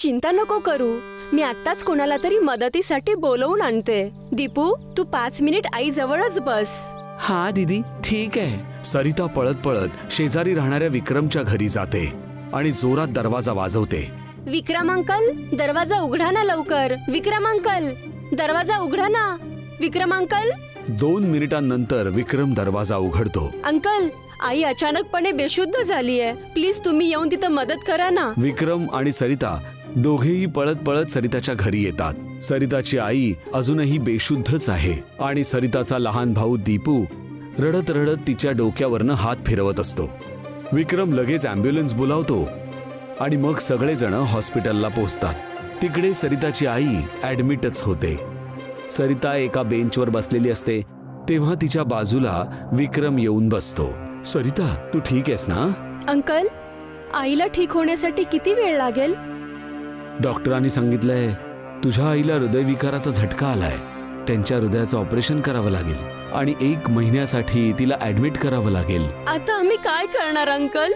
चिंता नको करू, मी आत्ताच कोणाला तरी मदतीसाठी बोलवून आणते. दीपू, तू 5 मिनिट आई जवळच बस. हा दीदी, ठीक आहे. सरिता पळत पळत शेजारी राहणाऱ्या विक्रमच्या घरी जाते आणि जोरात दरवाजा वाजवते. विक्रम अंकल, दरवाजा उघडा ना लवकर. विक्रम अंकल, दरवाजा उघडा ना. विक्रम अंकल. 2 मिनिटांनंतर विक्रम दरवाजा उघडतो. अंकल, आई अचानकपणे बेशुद्ध झालीये. प्लीज तुम्ही येऊन तिथं मदत करा ना. विक्रम आणि सरिता दोघेही पळत पळत सरिताच्या घरी येतात. सरिताची आई अजूनही बेशुद्धच आहे आणि सरिताचा लहान भाऊ दीपू रडत रडत तिच्या डोक्यावरनं हात फिरवत असतो. विक्रम लगेच ॲम्ब्युलन्स बोलावतो आणि मग सगळेजण हॉस्पिटलला पोहोचतात. तिकडे सरिताची आई ॲडमिटच होते. सरिता एका बेंचवर बसलेली असते तेव्हा तिच्या बाजूला विक्रम येऊन बसतो. सरिता, तू ठीक आहेस ना? अंकल, आईला ठीक होण्यासाठी किती वेळ लागेल? डॉक्टरांनी सांगितलंय तुझ्या आईला हृदयविकाराचा झटका आलाय. त्यांच्या हृदयाचं ऑपरेशन करावं लागेल आणि 1 महिन्यासाठी तिला ऍडमिट करावं लागेल. आता आम्ही काय करणार अंकल?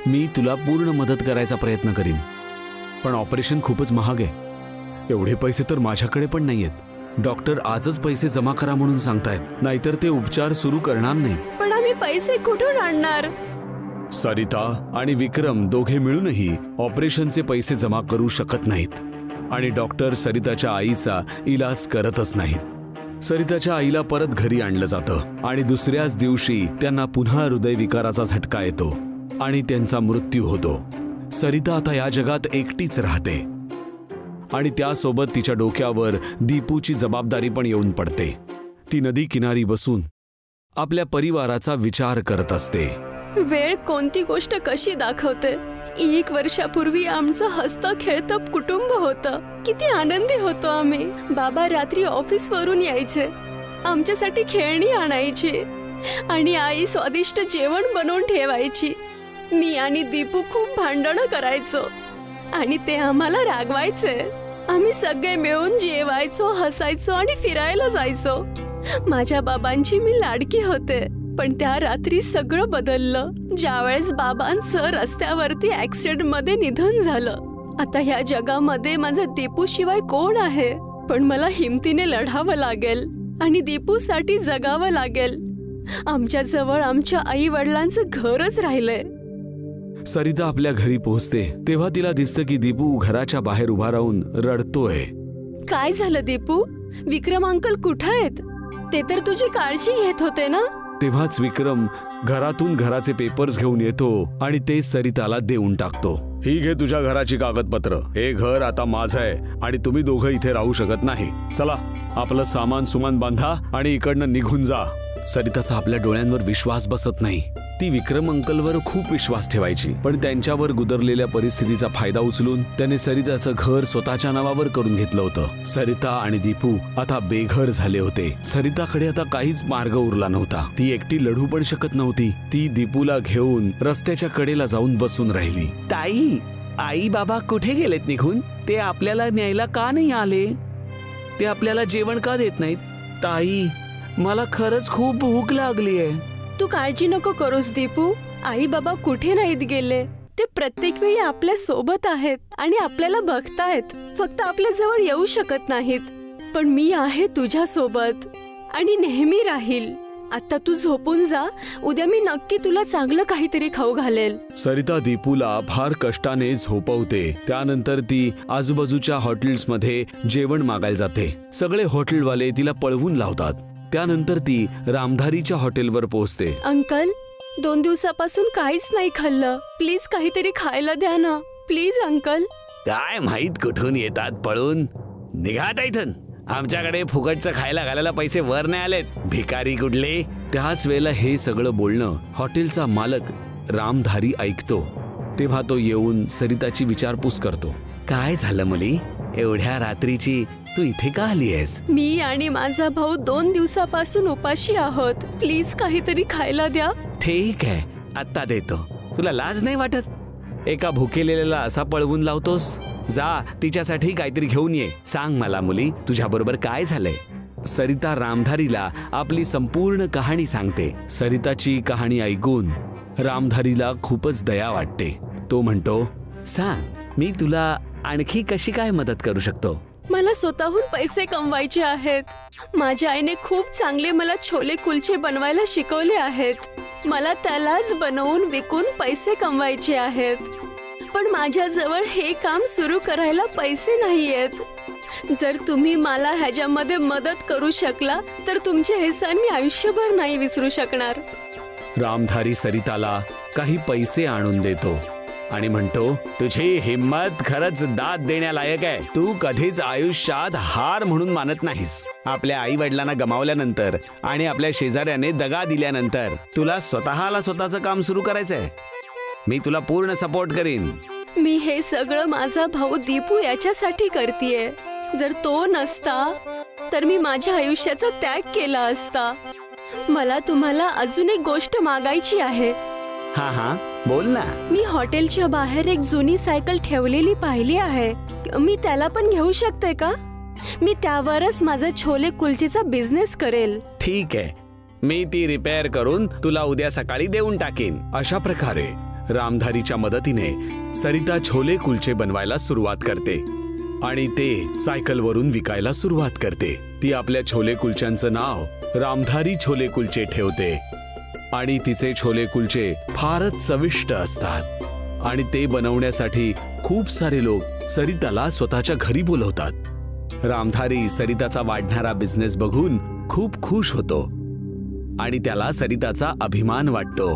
मी तुला पूर्ण मदत करायचा प्रयत्न करीन, पण ऑपरेशन खूपच महाग आहे. एवढे पैसे तर माझ्याकडे पण नाहीयेत. डॉक्टर आजच पैसे जमा करा म्हणून सांगतायत, नाहीतर ते उपचार सुरू करणार नाही. पण आम्ही पैसे कुठून आणणार? सरिता आणि विक्रम दोघे मिळूनही ऑपरेशनचे पैसे जमा करू शकत नाहीत आणि डॉक्टर सरिताच्या आईचा इलाज करतच नाहीत. सरिताच्या आईला परत घरी आणलं जातं आणि दुसऱ्याच दिवशी त्यांना पुन्हा हृदयविकाराचा झटका येतो आणि त्यांचा मृत्यू होतो. सरिता आता या जगात एकटीच राहते आणि त्यासोबत तिच्या डोक्यावर दीपूची जबाबदारी पण येऊन पडते. ती नदी किनारी बसून आपल्या परिवाराचा विचार करत असते. वेळ कोणती गोष्ट कशी दाखवते. 1 वर्षापूर्वी आमचं हसतं खेळतं कुटुंब होतं. किती आनंदी होतो आम्ही. बाबा रात्री ऑफिसवरून यायचे, आमच्यासाठी खेळणी आणायची आणि आई स्वादिष्ट जेवण बनवून ठेवायची. मी आणि दीपू खूप भांडणं करायचो आणि ते आम्हाला रागवायचे. आम्ही सगळे मिळून जेवायचो, हसायचो आणि फिरायला जायचो. माझ्या बाबांची मी लाडकी होते. पण त्या रात्री सगळं बदललं ज्यावेळेस बाबांचं रस्त्यावरती ऍक्सिडेंटमध्ये निधन झालं. आता ह्या जगामध्ये माझं दीपू शिवाय कोण आहे? पण मला हिमतीने लढावं लागेल आणि दीपूसाठी जगावं लागेल. आमच्या जवळ आमच्या आई वडिलांचं घरच राहिलंय. सरिता आपल्या घरी पोहोचते तेव्हा तिला दिसतं की दीपू घराच्या बाहेर उभा राहून रडतोय. काय झालं दीपू? विक्रम अंकल कुठं आहेत? ते तर तुझी काळजी घेत होते ना? तेव्हाच विक्रम घरातून घराचे पेपर्स घेऊन येतो आणि ते सरिताला देऊन टाकतो. ही घे तुझ्या घराची कागदपत्र. हे घर आता माझं आहे आणि तुम्ही दोघं इथे राहू शकत नाही. चला, आपलं सामान सुमान बांधा आणि इकडनं निघून जा. सरिताचा आपल्या डोळ्यांवर विश्वास बसत नाही. ती विक्रम अंकलवर खूप विश्वास ठेवायची, पण त्यांच्यावर गुदरलेल्या परिस्थितीचा फायदा उचलून त्याने सरिताचं घर स्वतःच्या नावावर करून घेतलं होतं. सरिता आणि दीपू आता बेघर झाले होते. सरिताकडे आता काहीच मार्ग उरला नव्हता. ती एकटी लढू पण शकत नव्हती. ती दीपूला घेऊन रस्त्याच्या कडेला जाऊन बसून राहिली. ताई, आई बाबा कुठे गेलेत निघून? ते आपल्याला न्यायला का नाही आले? ते आपल्याला जेवण का देत नाहीत? ताई, मला खरंच खूप भूक लागलीये. तू काळजी नको करूस दीपू. आई बाबा कुठे नाहीत गेले. ते प्रत्येक वेळी आपल्या सोबत आहेत आणि आपल्याला बघतायत. फक्त आपल्या जवळ येऊ शकत नाहीत. पण मी आहे तुझ्या सोबत आणि नेहमी राहील. आता तू झोपून जा. उद्या मी नक्की तुला चांगलं काहीतरी खाऊ घालेल. सरिता दीपूला फार कष्टाने झोपवते. त्यानंतर ती आजूबाजूच्या हॉटेल्समध्ये जेवण मागायला जाते. सगळे हॉटेलवाले तिला पळवून लावतात. त्यानंतर ती रामधारीच्या हॉटेलवर पोहोचते. अंकल, 2 दिवसापासून काहीच नाही खाल्लं. प्लीज काहीतरी खायला द्या ना. Please uncle. काय माहित कुठून येतात पळून. निघात इथून. आमच्याकडे फुकटचं खायला घालायला पैसे वर नाही आलेत, भिकारी कुठले. त्याच वेळेला हे सगळं बोलणं हॉटेलचा मालक रामधारी ऐकतो. तेव्हा तो येऊन सरिताची विचारपूस करतो. काय झालं मुली? एवढ्या रात्रीची तू इथे का आली आहेस? मी आणि माझा भाऊ 2 दिवसापासून उपाशी आहोत. प्लीज काहीतरी खायला द्या. ठीक आहे, आत्ता देतो. तुला लाज नाही वाटत? एका भुकेलेल्याला असा पळवून लावतोस? जा, तिच्यासाठी काहीतरी घेऊन ये. सांग मला मुली, तुझ्या बरोबर काय झालंय? सरिता रामधारीला आपली संपूर्ण कहाणी सांगते. सरिताची कहाणी ऐकून रामधारीला खूपच दया वाटते. तो म्हणतो, सांग, मी तुला आणखी कशी काय मदत करू शकतो? मला स्वतःहून पैसे कमवायचे आहेत। माझ्या आईने खूप चांगले मला छोले कुलचे बनवायला शिकवले आहेत। मला त्यालाच बनवून विकून पैसे कमवायचे आहेत, पण माझ्याजवळ हे काम सुरू करायला पैसे नाहीयेत। जर तुम्ही मला ह्याच्यामध्ये मदत करू शकला तर तुमचे एहसान मी आयुष्यभर नाही विसरू शकणार। रामधारी सरिताला काही पैसे आणून देतो आणि म्हणतो, तुझी हिम्मत खरंच दाद देण्यालायक आहे। तू कधीच आयुष्यात हार म्हणून मानत नाहीस। आपल्या आई वडिलांना गमावल्यानंतर आणि आपल्या शेजाऱ्याने दगा दिल्यानंतर तुला स्वतःचं काम सुरू करायचंय। मी तुला पूर्ण सपोर्ट करीन। मी हे सगळं माझा भाऊ दीपू याच्यासाठी करतेय। जर तो नसता तर मी माझ्या आयुष्याचा त्याग केला असता। मला तुम्हाला अजून एक गोष्ट मागायची आहे। हा बोल ना। मी हॉटेलच्या बाहेर एक जुनी सायकल ठेवलेली पाहिली आहे। मी त्याला पण घेऊ शकते का? मी त्यावरच माझा छोले कुलचेचा बिझनेस करेल। ठीक आहे, मी ती रिपेअर करून तुला उद्या सकाळी देऊन टाकीन। अशा प्रकारे रामधारीच्या मदतीने सरिता छोले कुलचे बनवायला सुरुवात करते आणि ते सायकलवरून विकायला सुरुवात करते। ती आपल्या छोले कुलच्यांचं नाव रामधारी छोले कुलचे ठेवते आणि तिचे छोले कुलचे फारच चविष्ट असतात आणि ते बनवण्यासाठी खूप सारे लोक सरिताला स्वतःच्या घरी बोलवतात। रामधारी सरिताचा वाढणारा बिझनेस बघून खूप खुश होतो आणि त्याला सरिताचा अभिमान वाटतो।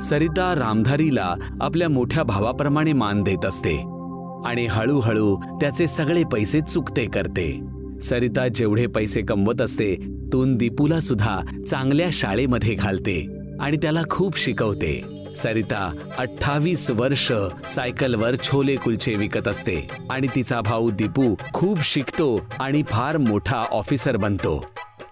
सरिता रामधारीला आपल्या मोठ्या भावाप्रमाणे मान देत असते आणि हळूहळू त्याचे सगळे पैसे चुकते करते। सरिता जेवढे पैसे कमवत असते तून दीपूला सुद्धा चांगल्या शाळेमध्ये घालते आणि त्याला खूप शिकवते। सरिता 28 वर्ष सायकलवर छोले कुलचे विकत असते आणि तिचा भाऊ दीपू खूप शिकतो आणि फार मोठा ऑफिसर बनतो।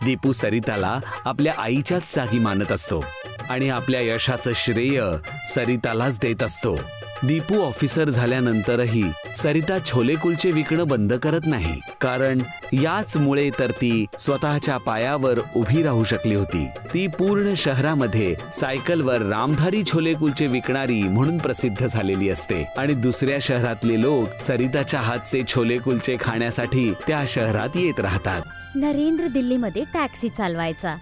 दीपू सरिताला आपल्या आईच्याच जागी मानत असतो आणि आपल्या यशाचं श्रेय सरितालाच देत असतो। दीपू ऑफिसर झाल्यानंतरही सरिता छोले कुलचे विकणं बंद करत नाही, कारण याचमुळे तर ती स्वतःच्या पायावर उभी राहू शकली होती। ती पूर्ण शहरामध्ये सायकलवर रामधारी छोले कुलचे विकणारी म्हणून प्रसिद्ध झालेली असते आणि दुसऱ्या शहरातले लोक सरिताच्या हातचे छोले कुलचे खाण्यासाठी त्या शहरात येत राहतात। नरेंद्र दिल्लीमध्ये टॅक्सी चालवायचा।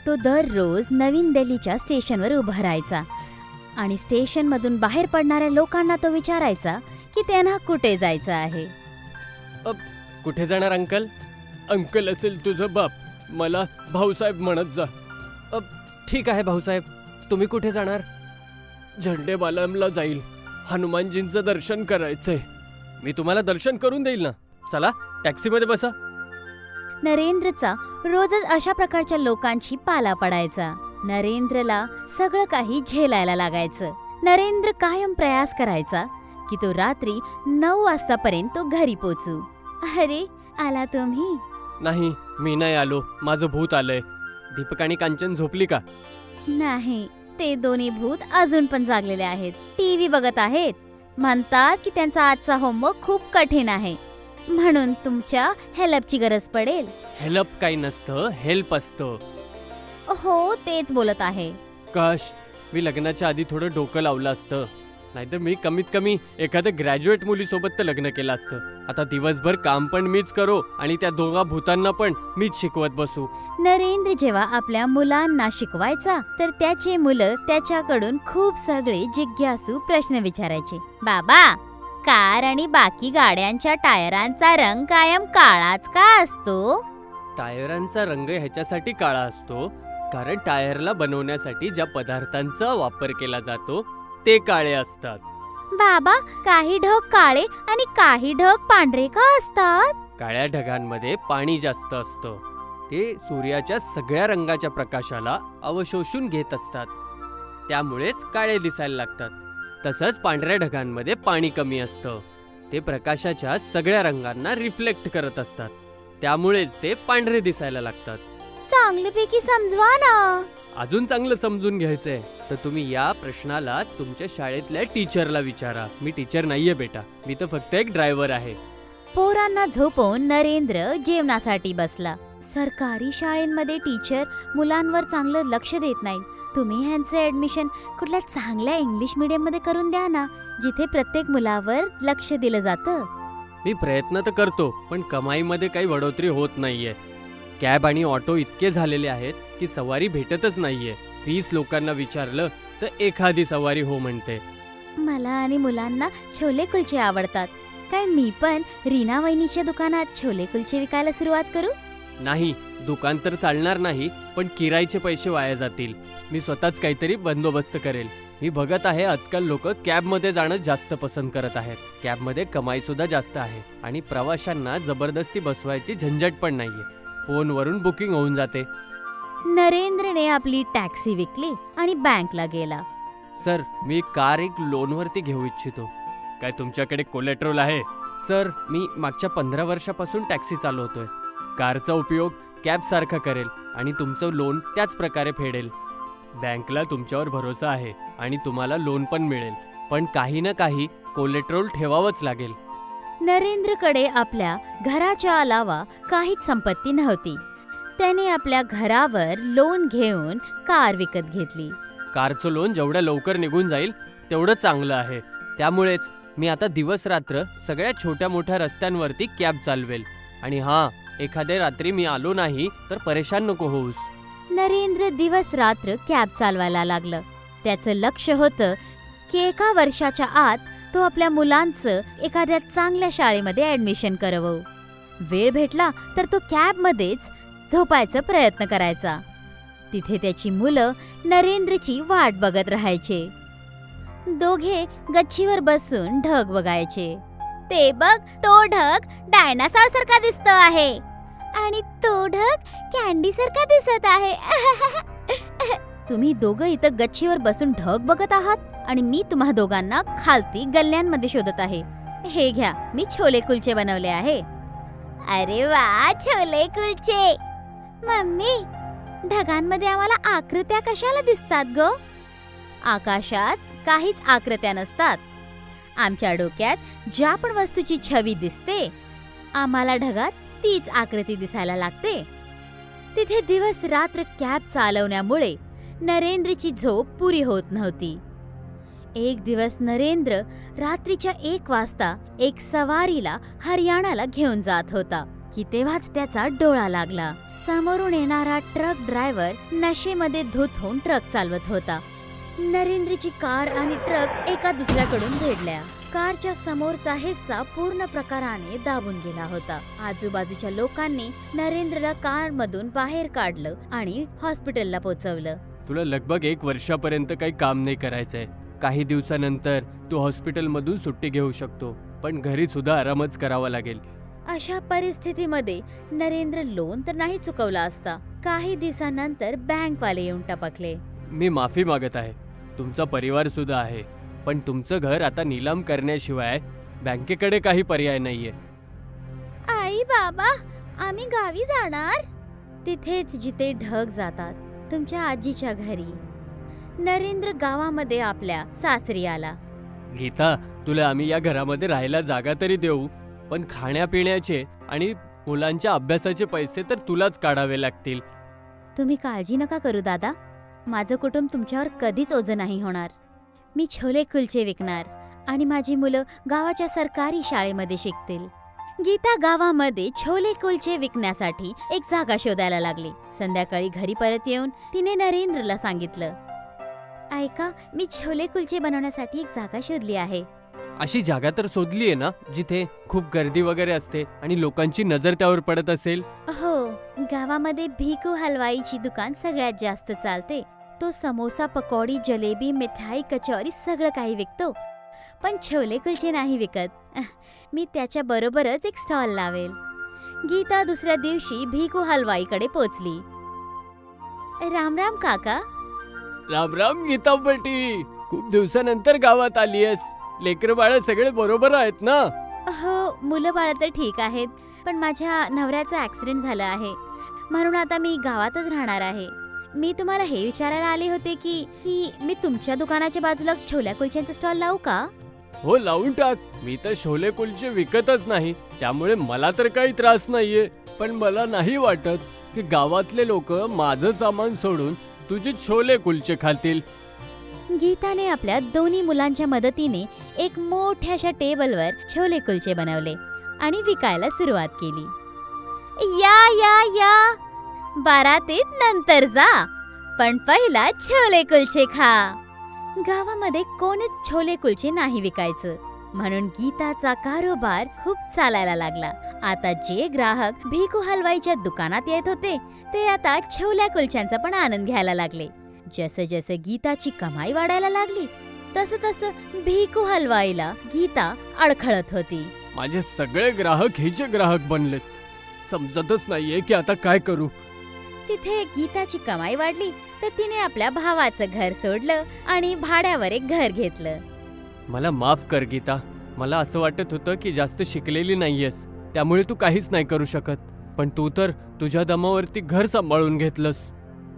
तो दररोज नवीन दिल्लीच्या स्टेशनवर उभा राहायचा आणि स्टेशन मधून बाहेर पडणाऱ्या लोकांना तो विचारायचा की त्यांना कुठे जायचं आहे। कुठे जाणार अंकल? अंकल असेल तुझं बाप, मला भाऊसाहेब म्हणत जा। ठीक आहे भाऊसाहेब, तुम्ही कुठे जाणार? झंडेबालामला जाईल, हनुमानजींचं दर्शन करायचंय। मी तुम्हाला दर्शन करून देईल ना, चला टॅक्सीमध्ये बसा। नरेंद्रचा रोजच अशा प्रकारच्या लोकांची पाला पडायचा। नरेंद्रला सगळं काही झेलायला लागायचं। नरेंद्र कायम प्रयास करायचा की तो रात्री 9 वाजतापर्यंत तो घरी पोचू। अरे आला तुम्ही? नाही, मी नाही आलो, माझं भूत आलंय। दीपक आणि कांचन झोपली का? नाही, ते दोन्ही भूत अजून पण जागलेले आहेत, टीव्ही बघत आहेत। म्हणतात की त्यांचा आजचा होमवर्क खूप कठीण आहे, म्हणून तुमच्या हेल्पची गरज पडेल। हेल्प काही नसतं, हेल्प असतं। हो, तेच बोलत आहे। काश मी लग्नाच्या आधी थोडं डोकं लावलं असतं, नाहीतर मी कमीत कमी एखाद्या ग्रॅज्युएट मुलीसोबत तर लग्न केलं असतं। आता दिवसभर काम पण मीच करो आणि त्या दोघा भूतांना पण मीच शिकवत बसू। नरेंद्र जेव्हा आपल्या मुलांना शिकवायचा तर त्याचे मुलं त्याच्याकडून खूप सगळे जिज्ञासू प्रश्न विचारायचे। बाबा, कार आणि बाकी गाड्यांच्या टायरांचा रंग कायम काळाच का असतो? टायरांचा रंग ह्याच्यासाठी काळा असतो कारण टायरला बनवण्यासाठी ज्या पदार्थांचा वापर केला जातो ते काळे असतात। बाबा, काही ढग काळे आणि काही ढग पांढरे का असतात? काळ्या ढगांमध्ये पाणी जास्त असतं, ते सूर्याच्या सगळ्या रंगाच्या प्रकाशाला अवशोषून घेत असतात, त्यामुळेच काळे दिसायला लागतात। तसंच पांढऱ्या ढगांमध्ये पाणी कमी असतं, ते प्रकाशाच्या सगळ्या रंगांना रिफ्लेक्ट करत असतात, त्यामुळेच ते पांढरे दिसायला लागतात। चांगल्यापैकी समजवा ना। अजून चांगलं समजून घ्यायचंय तर तुम्ही या प्रश्नाला तुमच्या शाळेतल्या टीचरला विचारा। मी टीचर नाहीये बेटा, मी तर फक्त एक ड्रायव्हर आहे। पोरांना झोपवून नरेंद्र जेवणासाठी बसला। सरकारी शाळेंमध्ये टीचर मुलांवर चांगलं लक्ष देत नाहीत। तुम्ही ह्यांचं ऍडमिशन कुठल्या चांगल्या इंग्लिश मीडियम मध्ये करून द्या ना, जिथे प्रत्येक मुलावर लक्ष दिलं जातं। मी प्रयत्न तर करतो, पण कमाईमध्ये काही बढोतरी होत नाहीये. कॅब आणि ऑटो इतके झालेले आहेत की सवारी भेटतच नाहीये. 20 लोकांना विचारलं तर एखादी सवारी हो म्हणते. मला आणि मुलांना छोले कुलचे आवडतात. काय मी पण रीना वहिनीच्या दुकानात छोले कुलचे विकायला सुरुवात करू? नाही, दुकान तर चालणार नाही, पण किरायचे पैसे वाया जातील. मी स्वतःच काहीतरी बंदोबस्त करेल. मी बघत आहे आजकाल लोक कॅबमध्ये जाणं जास्त पसंत करत आहेत. कॅबमध्ये कमाई सुद्धा जास्त आहे आणि प्रवाशांना जबरदस्ती बसवायची झंझट पण नाहीये. फोनवरून बुकिंग होऊन जाते. नरेंद्रने आपली टॅक्सी विकली आणि बँकला गेला. सर, मी कार एक लोनवरती घेऊ इच्छितो. काय तुमच्याकडे कोलेट्रोल आहे? सर, मी मागच्या 15 वर्षापासून टॅक्सी चालवतोय. कारचा उपयोग कॅबसारखा करेल आणि तुमचं लोन त्याच प्रकारे फेडेल. बँकला तुमच्यावर भरोसा आहे आणि तुम्हाला लोन पण मिळेल, पण काही ना काही कोलेट्रोल ठेवावंच लागेल. नरेंद्रकडे आपल्या घराच्या अलावा काहीच संपत्ती नव्हती. त्याने आपल्या घरावर लोन घेऊन कार विकत घेतली. कारचं लोन जेवढ्या लवकर निघून जाईल तेवढं चांगलं आहे. त्यामुळेच मी आता दिवस रात्र सगळ्या छोट्या मोठ्या रस्त्यांवरती कॅब चालवेल. आणि हां, एखाद्या रात्री मी आलो नाही तर परेशान नको होऊस. नरेंद्र दिवस रात्र कॅब चालवायला लागलं. त्याचं लक्ष होतं की एका वर्षाच्या आत तो आपल्या मुलांचं एखाद्या चांगल्या शाळेमध्ये ऍडमिशन करवो. वेळ भेटला तर तो कॅबमध्येच झोपायचा प्रयत्न करायचा. तिथे त्याची मुलं नरेंद्रची वाट बघत राहायचे. दोघे गच्चीवर बसून ढग बघायचे. ते बघ, तो ढग डायनासॉर सारखा दिसतो आहे आणि तो ढग कॅन्डी सारखा दिसत आहे. तुम्ही दोघं इथं गच्चीवर बसून ढग बघत आहात आणि मी तुम्हा दोघांना खालती गल्ल्यांमध्ये शोधत आहे. हे घ्या, मी छोले कुलचे बनवले आहे. अरे वा, छोले कुलचे. मम्मी, ढगांमध्ये आम्हाला आकृत्या कशाला दिसतात ग? आकाशात काहीच आकृत्या नसतात. आमच्या डोक्यात ज्या पण वस्तूची छवी दिसते, आम्हाला ढगात तीच आकृती दिसायला लागते. तिथे दिवस रात्र कॅब चालवण्यामुळे नरेंद्रची झोप पुरी होत नव्हती. एक दिवस नरेंद्र रात्रीच्या 1 वाजता एक सवारीला हरियाणाला घेऊन जात होता की तेव्हाच त्याचा डोळा लागला. समोरून येणारा ट्रक ड्रायव्हर नशेमध्ये धूत होऊन ट्रक चालवत होता. नरेंद्रची कार आणि ट्रक एका दुसऱ्याकडून भिडल्या. कारच्या समोरचा हिस्सा पूर्ण प्रकाराने दाबून गेला होता. आजूबाजूच्या लोकांनी नरेंद्रला कारमधून बाहेर काढलं आणि हॉस्पिटलला पोहोचवलं. तुला लगभग 1 वर्षापर्यंत काही काम नाही करायचंय. काही दिवसानंतर तू हॉस्पिटलमधून सुट्टी घेऊ शकतो, पण घरी सुद्धा आरामच करावा लागेल. अशा परिस्थितीमध्ये नरेंद्र लोन तर नाही चुकवला असता. काही दिवसानंतर बँकवाले येऊन टपकले. मी माफी मागत आहे. तुमचा परिवार सुद्धा आहे, पण तुमचं घर आता नीलाम करण्याशिवाय बँकेकडे काही पर्याय नाहीये. आई बाबा, आम्ही गावी जाणार. तिथेच जिथे ढग जातात, तुमच्या आजीच्या घरी. नरेंद्र गावामध्ये आपल्या सासरी आला. गीता, तुला आम्ही या घरामध्ये राहायला जागा तरी देऊ, पण खाण्यापिण्याचे आणि मुलांच्या अभ्यासाचे पैसे तर तुलाच काढावे लागतील. तुम्ही काळजी नका करू दादा. माझं कुटुंब तुमच्यावर कधीच ओझं नाही होणार. मी छोले कुलचे विकणार आणि माझी मुलं गावाच्या सरकारी शाळेमध्ये शिकतील. गीता गावामध्ये छोले कुलचे विकण्यासाठी एक जागा शोधायला लागली. संध्याकाळी घरी परत येऊन तिने नरेंद्रला सांगितलं, ऐका, मी छोले कुलचे बनवण्यासाठी एक जागा शोधली आहे. अशी जागा तर शोधलीये ना जिथे खूप गर्दी वगैरे असते आणि लोकांची नजर त्यावर पडत असेल? हो, गावामध्ये भिकू हलवाईची दुकान सगळ्यात जास्त चालते. तो समोसा, पकोडी, जलेबी, मिठाई, कचोरी सगळं काही विकतो, पण छोले कुलचे नाही विकत. मी त्याच्या बरोबरच एक स्टॉल लावेल. गीता दुसऱ्या दिवशी भिकू हलवाईकडे पोचली. राम राम काका. राम राम गीता बेटी, खूप दिवसानंतर गावात आलीयस. लेकरं बाळ सगळे बरोबर आहेत ना? हो, मुलं बाळ तर ठीक आहेत, पण माझ्या नवऱ्याचा ऍक्सिडेंट झाला आहे, म्हणून आता मी गावातच राहणार आहे. मी तुम्हाला हे विचारायला आले होते की मी तुमच्या दुकानाच्या बाजूला छोल्या कुलच्यांचा स्टॉल लावू का? हो, लावून टाक. मी तर छोले कुलचे विकतच नाही, त्यामुळे मला तर काही त्रास नाहीये. पण मला नाही वाटत की गावातले लोक माझं सामान सोडून तुझे छोले कुलचे खातील. गीताने आपल्या दोन्ही मुलांच्या मदतीने एक मोठ्याशा टेबलवर छोले कुलचे बनवले आणि विकायला सुरुवात केली. या या या, बारातीत नंतर जा, पण पहिला छोले कुलचे खा. गावामध्ये कोणीच छोले कुलचे नाही विकायचं, म्हणून गीताचा कारोबार खूप चालायला लागला. आता जे ग्राहक भिकू हलवाईच्या दुकानात येत होते ते आता छोल्या कुलच्यांचा पण आनंद घ्यायला लागले. जसं जसं गीताची कमाई वाढायला लागली तसं तसं भिकू हलवाईला गीता अडखळत होती. माझे सगळे ग्राहक हिचे ग्राहक बनलेत. समजतच नाहीये की आता काय करू. तिथे गीताची कमाई वाढली तर तिने आपल्या भावाचं घर सोडलं आणि भाड्यावर एक घर घेतलं. मला माफ कर गीता. मला असं वाटत होतं की जास्त शिकलेली नाहीयेस, त्यामुळे तू काहीच नाही करू शकत. पण तू तर तुझ्या दमावरती घर सांभाळून घेतलंस.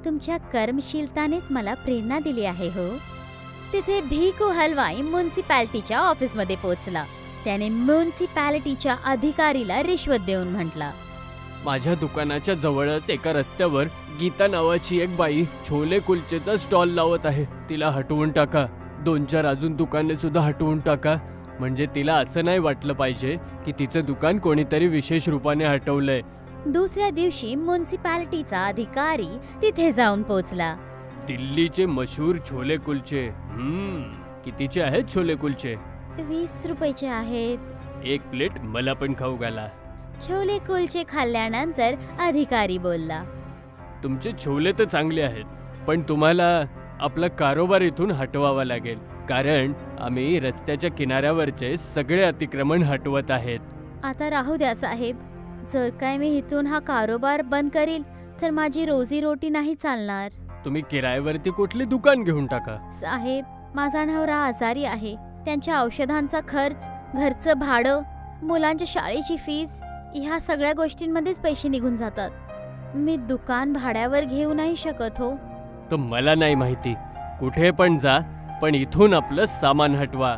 तुमच्या कर्मशीलतानेच मला प्रेरणा दिली आहे हो. तिथे भिकू हलवाई म्युन्सिपॅलिटीच्या ऑफिसमध्ये पोहोचला. त्याने म्युन्सिपॅलिटीच्या अधिकारीला रिश्वत देऊन म्हटला, माझ्या दुकानाच्या जवळच एका रस्त्यावर गीता नावाची एक बाई छोले कुलचेचा स्टॉल लावत आहे. तिला हटवून टाका. 2-4 अजून दुकाने सुद्धा हटवून टाका, म्हणजे तिला असं नाही वाटलं पाहिजे की तिचं दुकान कोणीतरी विशेष रूपाने हटवलंय. दुसऱ्या दिवशी म्युन्सिपॅलिटीचा अधिकारी तिथे जाऊन पोहोचला. दिल्लीचे मशहूर छोले कुलचे. कितीचे आहेत छोले कुलचे? 20 रुपयाचे आहेत. एक प्लेट मला पण खाऊ घाला. छोले कुलचे खाल्ल्यानंतर अधिकारी बोलला, तुमचे छोले तर चांगले आहेत, पण तुम्हाला आपला कारोबार इथून हटवावा लागेल, कारण आम्ही रस्त्याच्या किनाऱ्यावरचे सगळे अतिक्रमण हटवत आहेत. आता राहू द्या साहेब. जर काय मी इथून हा कारोबार बंद करील तर माझी रोजीरोटी नाही चालणार. तुम्ही किरायावरती कुठले दुकान घेऊन टाका. साहेब, माझा नवरा आजारी आहे. त्यांच्या औषधांचा खर्च, घरचं भाडं, मुलांच्या शाळेची फीस, ह्या सगळ्या गोष्टींमध्येच पैसे निघून जातात. मी दुकान भाड्यावर घेऊ नाही शकत हो. तर मला नाही माहिती. कुठे पण जा, पण इथून आपलं सामान हटवा.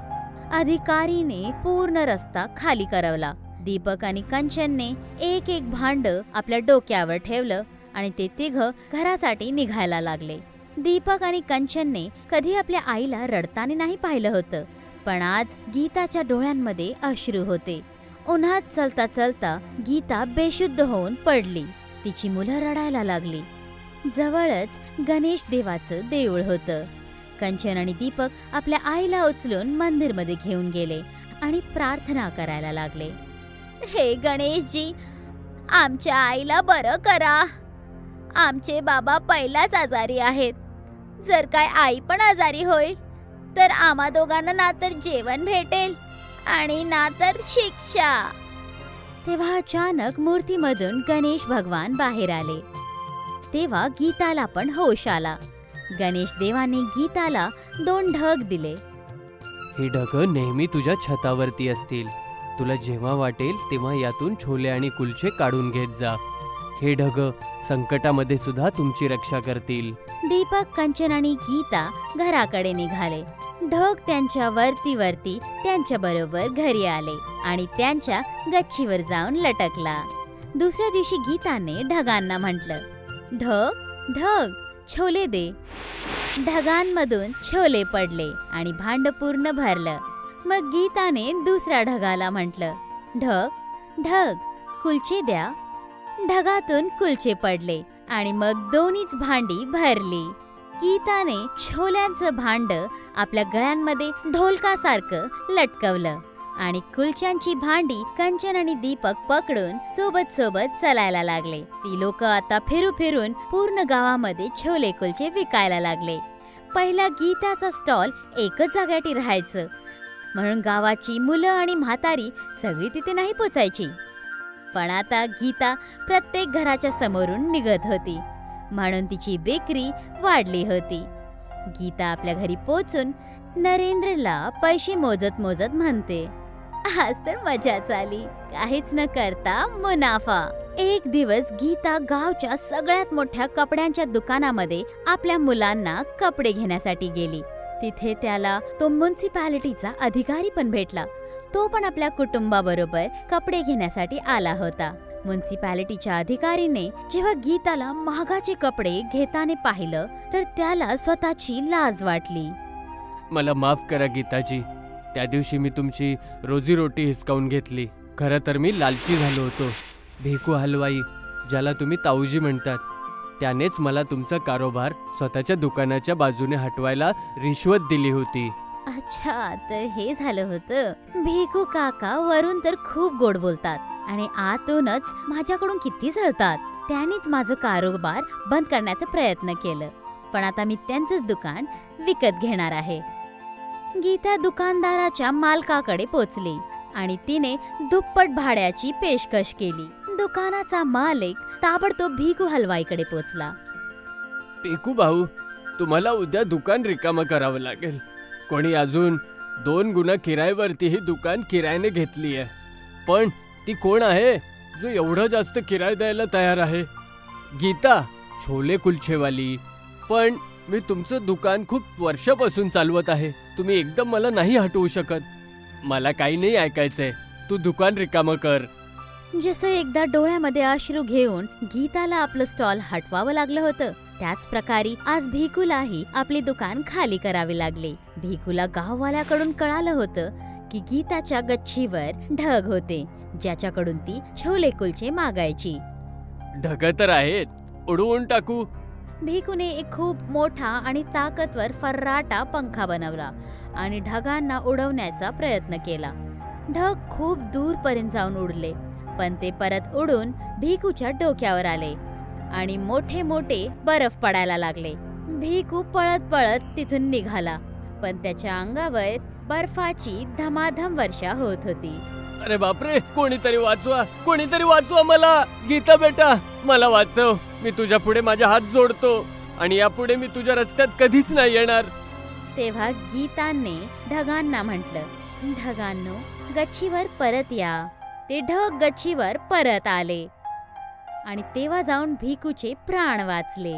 अधिकारीने पूर्ण रस्ता खाली करवला. दीपक आणि कंचनने एक एक भांड आपल्या डोक्यावर ठेवलं आणि ते तिघं घरासाठी निघायला लागले. दीपक आणि कंचनने कधी आपल्या आईला रडताना नाही पाहिलं होतं, पण आज गीताच्या डोळ्यांमध्ये अश्रू होते. उन्हात चलता चलता गीता बेशुद्ध होऊन पडली. तिची मुलं रडायला लागली. जवळच गणेश देवाचं देऊळ होतं. कंचन आणि दीपक आपल्या आईला उचलून मंदिरमध्ये घेऊन गेले आणि प्रार्थना करायला लागले. हे गणेशजी, आमच्या आईला बरं करा. आमचे बाबा पहिलाच आजारी आहेत. जर काय आई पण आजारी होईल तर आम्हा दोघांना ना तर जेवण भेटेल आणि ना तर शिक्षा. तेव्हा अचानक मूर्तीमधून गणेश भगवान बाहेर आले. तेव्हा गीताला पण होश आला. गणेश देवाने गीताला 2 ढग दिले. ही ढगं नेहमी तुझ्या छतावरती असतील. तुला जेव्हा वाटेल तेव्हा यातून छोले आणि कुलचे काढून घेत जा. हे ढगं संकटामध्ये सुद्धा तुमची रक्षा करतील. दीपक, कंचन आणि गीता घराकडे निघाले. ढग त्यांच्या वरती वरती त्यांच्या बरोबर घरी आले आणि त्यांच्या गच्चीवर जाऊन लटकला. दुसऱ्या दिवशी गीताने ढगांना म्हटलं, ढग ढग छोले दे. ढगांमधून छोले पडले आणि भांड पूर्ण भरलं. मग गीताने दुसऱ्या ढगाला म्हटलं, ढग ढग कुलचे द्या. ढगातून कुलचे पडले आणि मग दोन्हीच भांडी भरली. गीताने छोल्यांचं भांड आपल्या गळ्यांमध्ये ढोलकासारखं लटकवलं आणि कुलच्यांची भांडी कंचन आणि दीपक पकडून सोबत सोबत चालायला लागले. ती लोक आता फिरून पूर्ण गावामध्ये छोले कुलचे विकायला लागले. पहिला गीताचा स्टॉल एकच जागेटी राहायचं, म्हणून गावाची मुलं आणि म्हातारी सगळी तिथे नाही पोचायची. पण आता गीता प्रत्येक घराच्या समोरून निघत होती, म्हणून तिची विक्री वाढली होती. गीता आपल्या घरी पोचून नरेंद्रला पैसे मोजत मोजत म्हणते, आज तर मजाच आली, काहीच न करता मुनाफा. एक दिवस गीता गावच्या सगळ्यात मोठ्या कपड्यांच्या दुकानामध्ये आपल्या मुलांना कपडे घेण्यासाठी गेली. तिथे त्याला तो म्युन्सिपॅलिटीचा अधिकारी पण भेटला. तो पण आपल्या कुटुंबाबरोबर कपडे घेण्यासाठी आला होता. म्युन्सिपॅलिटीच्या अधिकारीने जेव्हा गीताला महागाचे कपडे घेताना पाहिलं तर त्याला स्वतःची लाज वाटली. मला माफ करा गीताजी. त्या दिवशी मी तुमची रोजीरोटी हिसकावून घेतली. खरं तर मी लालची झालो होतो. भिकू हलवाई, ज्याला तुम्ही ताऊजी म्हणतात, त्यानेच मला तुमचा कारोबार स्वतःच्या दुकानाच्या बाजूने हटवायला रिश्वत दिली होती. अच्छा, तर हे झालं होतं. भिकू काका वरून तर खूप गोड बोलतात आणि आतूनच माझ्याकडून किती जळतात. त्यांनीच माझं कारोबार बंद करण्याचा प्रयत्न केलं, पण आता मी त्यांचंच दुकान विकत घेणार आहे. गीता दुकानदाराच्या मालकाकडे पोचली आणि तिने दुप्पट भाड्याची पेशकश केली. दुकानाचा मालक ताबडतोब भिकू हलवाईकडे पोचला. भिकू भाऊ, तुम्हाला उद्या दुकान रिकामं करावं लागेल. कोणी अजून 2 गुना किरायावरती ही दुकान किरायाने घेतली आहे. पण ती कोण आहे जो एवढं जास्त किराया द्यायला तयार आहे? गीता, छोले कुलचेवाली. पण मी तुमचं दुकान खूप वर्षापासून चालवत आहे. तुम्ही एकदम मला नाही हटवू शकत. मला काही नाही ऐकायचंय. तू दुकान रिकामं कर. जसं एकदा डोळ्यामध्ये अश्रू घेऊन गीताला आपलं स्टॉल हटवावं लागलं होतं, त्याच प्रकारे आज भिकूलाही आपली दुकान खाली करावी लागली. भिकूला गाववाल्याकडून कळालं होतं की गीताच्या गच्चीवर ढग होते, ज्याच्याकडून ती छोले कुलचे मागायची. ढग तर आहेत, उडवून टाकू. भिकूने एक खूप मोठा आणि ताकदवर फर्राटा पंखा बनवला आणि ढगांना उडवण्याचा प्रयत्न केला. ढग खूप दूरपर्यंत जाऊन उडले, पण ते परत उडून भिकूच्या डोक्यावर आले आणि मोठे मोठे बर्फ पडायला लागले. भिकू पळत पळत तिथून निघाला, पण त्याच्या अंगावर बर्फाची धमाधम वर्षा होत होती. अरे बापरे, कोणीतरी वाचवा, कोणीतरी वाचवा मला. गीता बेटा, मला वाचव. मी तुझ्या पुढे माझा हात जोडतो आणि यापुढे मी तुझ्या रस्त्यात कधीच नाही येणार. तेव्हा गीताने ढगांना म्हटलं, ढगांनो, गच्चीवर परत या. ते ढग गच्चीवर परत आले आणि तेव्हा जाऊन भिकूचे प्राण वाचले.